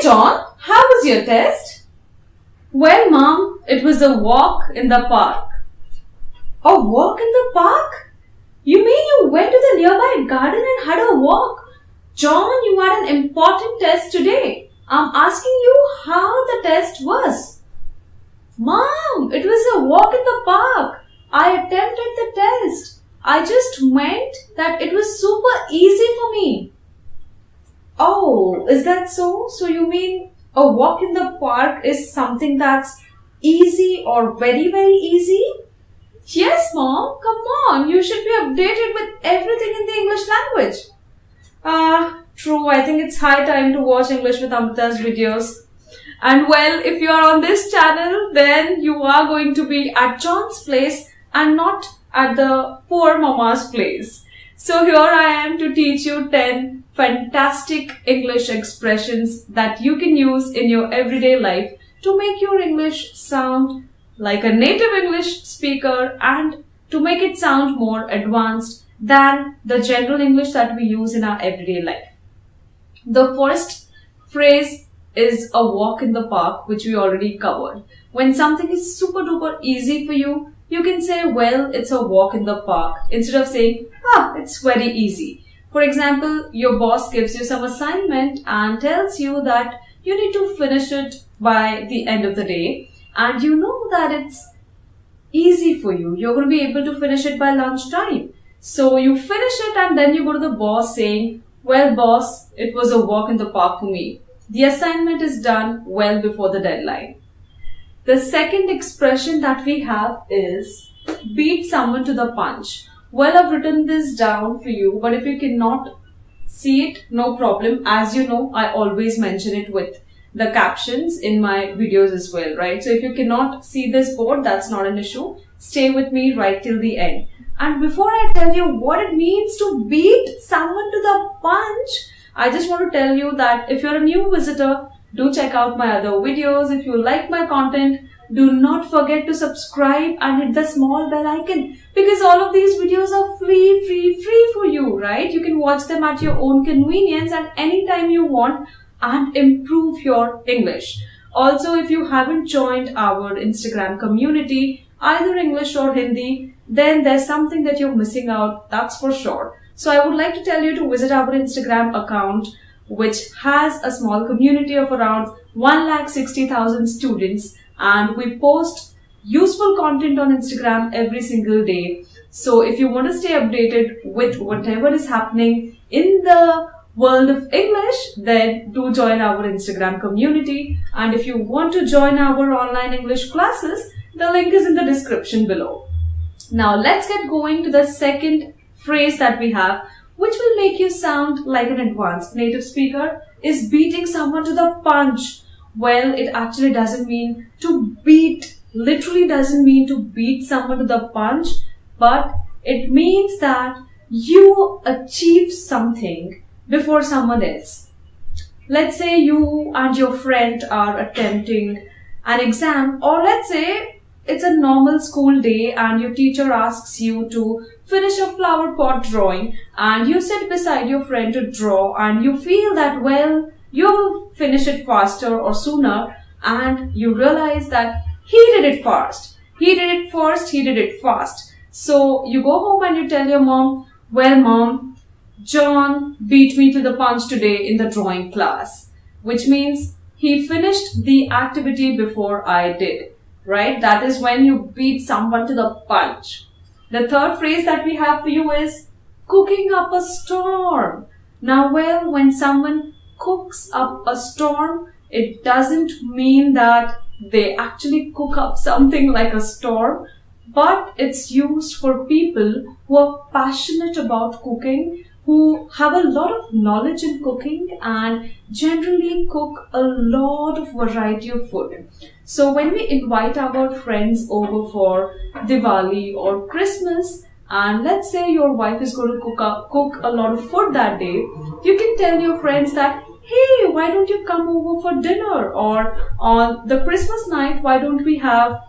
John, how was your test? Well, Mom, it was a walk in the park. A walk in the park? You mean you went to the nearby garden and had a walk? John, you had an important test today. I'm asking you how the test was. Mom, it was a walk in the park. I attempted the test. I just meant that it was super easy for me. Oh, is that so? So you mean a walk in the park is something that's easy or very, very easy? Yes, Mom. Come on. You should be updated with everything in the English language. True. I think it's high time to watch English with Amrita's videos. And well, if you are on this channel, then you are going to be at John's place and not at the poor mama's place. So here I am to teach you 10 fantastic English expressions that you can use in your everyday life to make your English sound like a native English speaker and to make it sound more advanced than the general English that we use in our everyday life. The first phrase is a walk in the park, which we already covered. When something is super duper easy for you, you can say, well, it's a walk in the park, instead of saying, it's very easy. For example, your boss gives you some assignment and tells you that you need to finish it by the end of the day, and you know that it's easy for you. You're going to be able to finish it by lunchtime. So you finish it and then you go to the boss saying, well, boss, it was a walk in the park for me. The assignment is done well before the deadline. The second expression that we have is beat someone to the punch. Well, I've written this down for you, but if you cannot see it, no problem. As you know, I always mention it with the captions in my videos as well, right? So if you cannot see this board, that's not an issue. Stay with me right till the end. And before I tell you what it means to beat someone to the punch, I just want to tell you that if you're a new visitor, do check out my other videos. If you like my content, do not forget to subscribe and hit the small bell icon, because all of these videos are free for you, right? You can watch them at your own convenience and anytime you want and improve your English. Also, if you haven't joined our Instagram community, either English or Hindi, then there's something that you're missing out, that's for sure. So I would like to tell you to visit our Instagram account, which has a small community of around 160,000 students, and we post useful content on Instagram every single day. So if you want to stay updated with whatever is happening in the world of English, then do join our Instagram community. And if you want to join our online English classes, the link is in the description below. Now let's get going to the second phrase that we have, which will make you sound like an advanced native speaker, is beating someone to the punch. Well, it actually doesn't mean to beat, literally doesn't mean to beat someone to the punch, but it means that you achieve something before someone else. Let's say you and your friend are attempting an exam, or let's say it's a normal school day and your teacher asks you to finish a flower pot drawing, and you sit beside your friend to draw and you feel that, well, you'll finish it faster or sooner, and you realize that he did it fast. He did it first, he did it fast. So you go home and you tell your mom, well, Mom, John beat me to the punch today in the drawing class, which means he finished the activity before I did, right? That is when you beat someone to the punch. The third phrase that we have for you is cooking up a storm. Now, well, when someone cooks up a storm, it doesn't mean that they actually cook up something like a storm, but it's used for people who are passionate about cooking, who have a lot of knowledge in cooking and generally cook a lot of variety of food. So when we invite our friends over for Diwali or Christmas, and let's say your wife is going to cook a lot of food that day, you can tell your friends that, hey, why don't you come over for dinner? Or on the Christmas night, why don't we have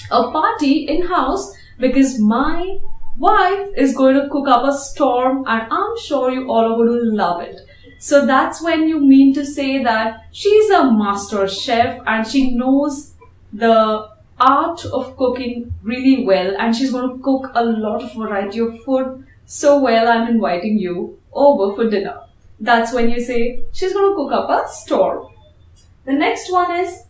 a party in-house, because my wife is going to cook up a storm and I'm sure you all are going to love it. So that's when you mean to say that she's a master chef and she knows the art of cooking really well, and she's going to cook a lot of variety of food so well, I'm inviting you over for dinner. That's when you say she's going to cook up a storm. The next one is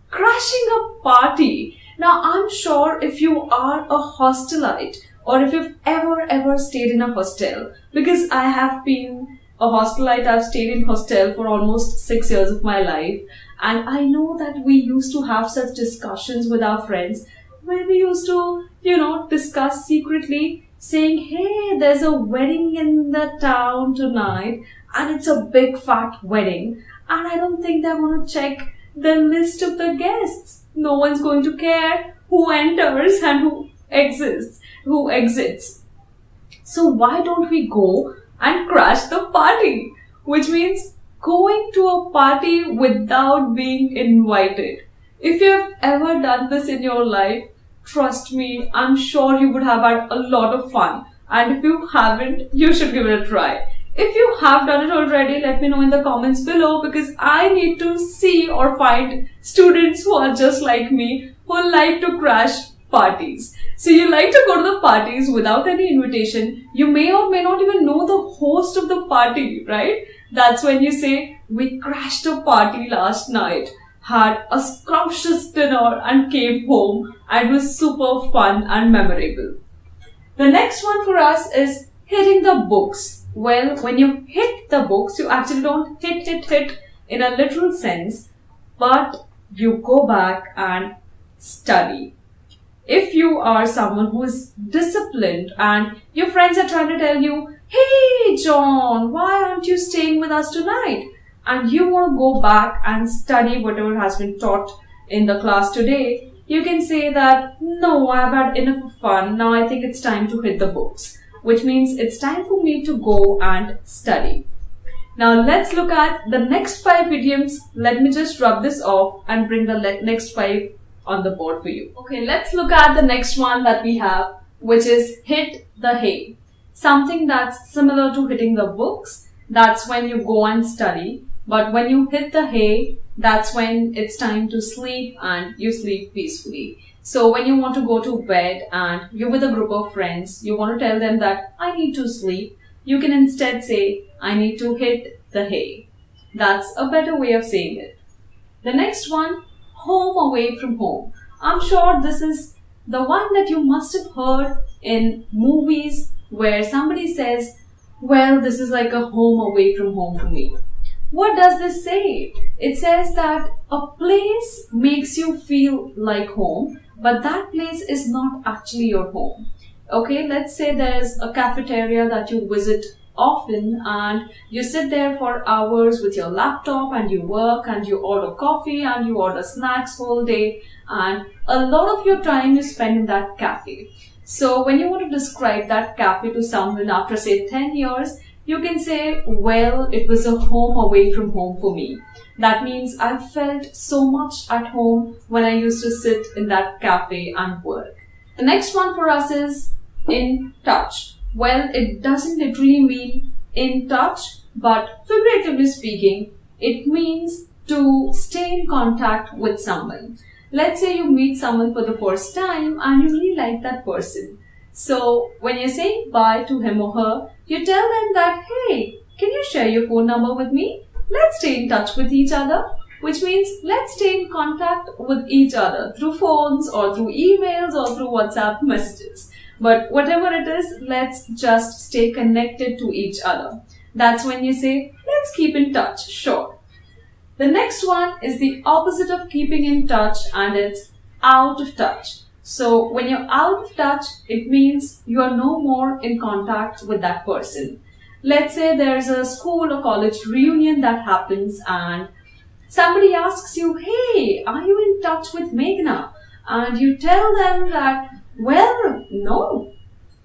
crashing a party. Now, I'm sure if you are a hostelite or if you've ever stayed in a hostel, because I have been a hostelite, I've stayed in hostel for almost 6 years of my life, and I know that we used to have such discussions with our friends where we used to, discuss secretly saying, hey, there's a wedding in the town tonight and it's a big fat wedding and I don't think they're going to check the list of the guests. No one's going to care who enters and who exits. So why don't we go and crash the party? Which means going to a party without being invited. If you have ever done this in your life, trust me, I'm sure you would have had a lot of fun. And if you haven't, you should give it a try. If you have done it already, let me know in the comments below, because I need to see or find students who are just like me, who like to crash parties. So you like to go to the parties without any invitation. You may or may not even know the host of the party, right? That's when you say, we crashed a party last night, had a scrumptious dinner and came home, and it was super fun and memorable. The next one for us is hitting the books. Well, when you hit the books, you actually don't hit in a literal sense, but you go back and study. If you are someone who is disciplined and your friends are trying to tell you, hey John, why aren't you staying with us tonight? And you want to go back and study whatever has been taught in the class today, you can say that, no, I've had enough of fun. Now I think it's time to hit the books, which means it's time for me to go and study. Now let's look at the next 5 idioms. Let me just rub this off and bring the next 5 on the board for you. Okay, let's look at the next one that we have, which is hit the hay. Something that's similar to hitting the books. That's when you go and study. But when you hit the hay, that's when it's time to sleep and you sleep peacefully. So when you want to go to bed and you're with a group of friends, you want to tell them that I need to sleep, you can instead say, I need to hit the hay. That's a better way of saying it. The next one, home away from home. I'm sure this is the one that you must have heard in movies where somebody says, well, this is like a home away from home for me. What does this say? It says that a place makes you feel like home, but that place is not actually your home. Okay, let's say there's a cafeteria that you visit often and you sit there for hours with your laptop and you work and you order coffee and you order snacks all day, and a lot of your time you spend in that cafe. So when you want to describe that cafe to someone after say 10 years, you can say, well, it was a home away from home for me. That means I felt so much at home when I used to sit in that cafe and work. The next one for us is in touch. Well, it doesn't literally mean in touch, but figuratively speaking, it means to stay in contact with someone. Let's say you meet someone for the first time and you really like that person. So when you're saying bye to him or her, you tell them that, hey, can you share your phone number with me? Let's stay in touch with each other, which means let's stay in contact with each other through phones or through emails or through WhatsApp messages. But whatever it is, let's just stay connected to each other. That's when you say, let's keep in touch, sure. The next one is the opposite of keeping in touch, and it's out of touch. So when you're out of touch, it means you are no more in contact with that person. Let's say there's a school or college reunion that happens and somebody asks you, hey, are you in touch with Meghna? And you tell them that, well, no,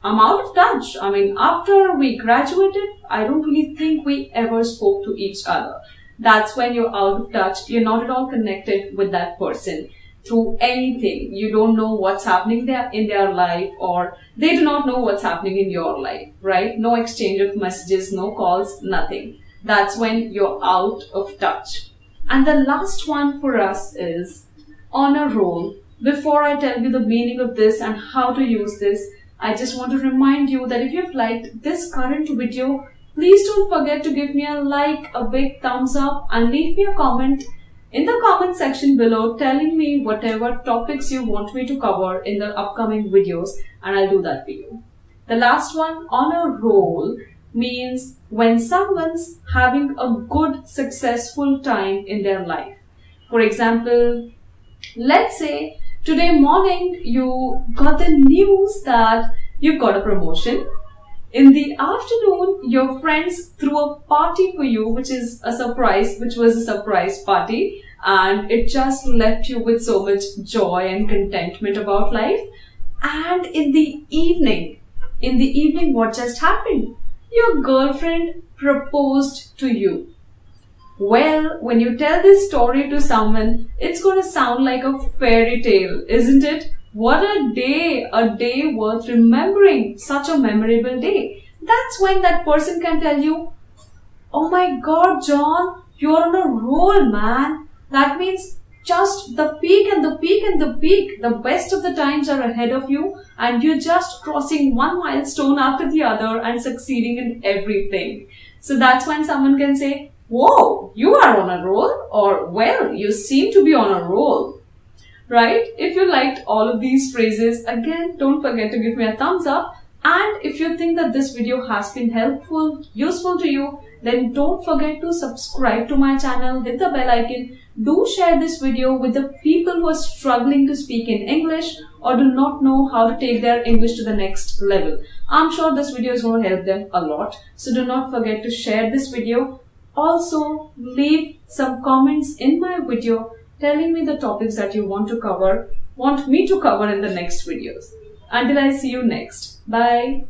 I'm out of touch. I mean, after we graduated, I don't really think we ever spoke to each other. That's when you're out of touch. You're not at all connected with that person through anything. You don't know what's happening there in their life, or they do not know what's happening in your life, right? No exchange of messages, no calls, nothing. That's when you're out of touch. And the last one for us is on a roll. Before I tell you the meaning of this and how to use this, I just want to remind you that if you've liked this current video, please don't forget to give me a like, a big thumbs up, and leave me a comment in the comment section below telling me whatever topics you want me to cover in the upcoming videos, and I'll do that for you. The last one, on a roll, means when someone's having a good, successful time in their life. For example, let's say today morning you got the news that you've got a promotion. In the afternoon, your friends threw a party for you, which was a surprise party, and it just left you with so much joy and contentment about life. And in the evening, what just happened? Your girlfriend proposed to you. Well, when you tell this story to someone, it's going to sound like a fairy tale, isn't it? What a day worth remembering, such a memorable day. That's when that person can tell you, oh my God, John, you're on a roll, man. That means just the peak and the peak and the peak. The best of the times are ahead of you, and you're just crossing one milestone after the other and succeeding in everything. So that's when someone can say, whoa, you are on a roll, or well, you seem to be on a roll. Right? If you liked all of these phrases, again, don't forget to give me a thumbs up. And if you think that this video has been helpful, useful to you, then don't forget to subscribe to my channel, hit the bell icon. Do share this video with the people who are struggling to speak in English or do not know how to take their English to the next level. I'm sure this video is going to help them a lot. So do not forget to share this video. Also, leave some comments in my video telling me the topics that you want me to cover in the next videos. Until I see you next. Bye.